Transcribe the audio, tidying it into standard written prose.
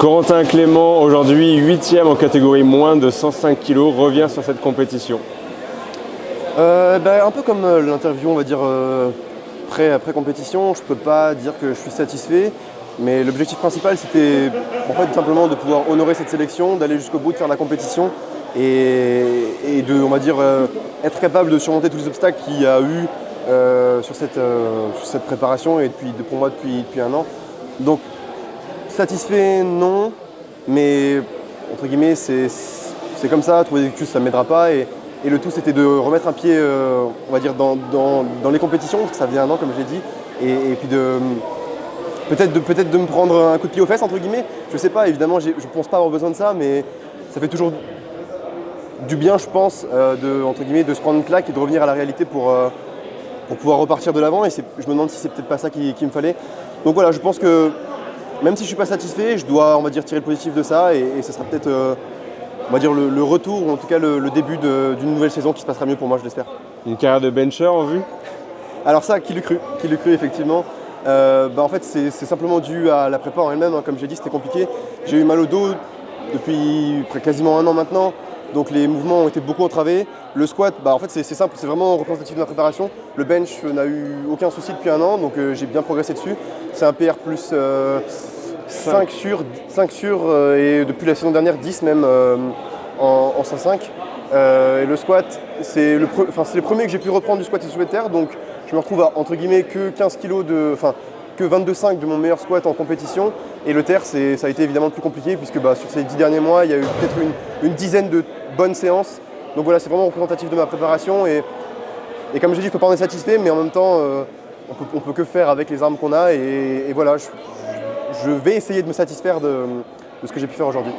Corentin Clément, aujourd'hui 8e en catégorie moins de 105 kg, revient sur cette compétition. Un peu comme l'interview, on va dire, après compétition, je peux pas dire que je suis satisfait, mais l'objectif principal c'était en fait simplement de pouvoir honorer cette sélection, d'aller jusqu'au bout, de faire la compétition et de, on va dire, être capable de surmonter tous les obstacles qu'il y a eu sur cette préparation et pour moi depuis un an. Donc satisfait, non, mais entre guillemets, c'est comme ça, trouver des excuses, ça ne m'aidera pas. Et le tout, c'était de remettre un pied, on va dire, dans les compétitions, parce que ça faisait un an, comme je l'ai dit, et puis peut-être de me prendre un coup de pied aux fesses, entre guillemets. Je ne sais pas, évidemment, je ne pense pas avoir besoin de ça, mais ça fait toujours du bien, je pense, entre guillemets, de se prendre une claque et de revenir à la réalité pour pouvoir repartir de l'avant. Et je me demande si c'est peut-être pas ça qu'il me fallait. Donc voilà, je pense que même si je ne suis pas satisfait, je dois, on va dire, tirer le positif de ça et ce sera peut-être, on va dire, le retour, ou en tout cas le début d'une nouvelle saison qui se passera mieux pour moi, je l'espère. Une carrière de bencher en vue? Alors ça, qui l'eût cru effectivement. En fait, c'est simplement dû à la prépa en elle-même, hein. Comme j'ai dit, c'était compliqué. J'ai eu mal au dos depuis quasiment un an maintenant, donc les mouvements ont été beaucoup entravés. Le squat, en fait, c'est simple, c'est vraiment représentatif de ma préparation. Le bench n'a eu aucun souci depuis un an, donc j'ai bien progressé dessus. C'est un PR plus 5 sur, et depuis la saison dernière 10 même en 105. Et le squat, c'est le premier que j'ai pu reprendre du squat et soulevé de terre, donc je me retrouve à entre guillemets que 15 kg que 22,5 de mon meilleur squat en compétition. Et le terre, ça a été évidemment plus compliqué puisque sur ces 10 derniers mois, il y a eu peut-être une dizaine de bonnes séances. Donc voilà, c'est vraiment représentatif de ma préparation et comme je dis, je peux pas en être satisfait, mais en même temps, on peut que faire avec les armes qu'on a et voilà, je vais essayer de me satisfaire de ce que j'ai pu faire aujourd'hui.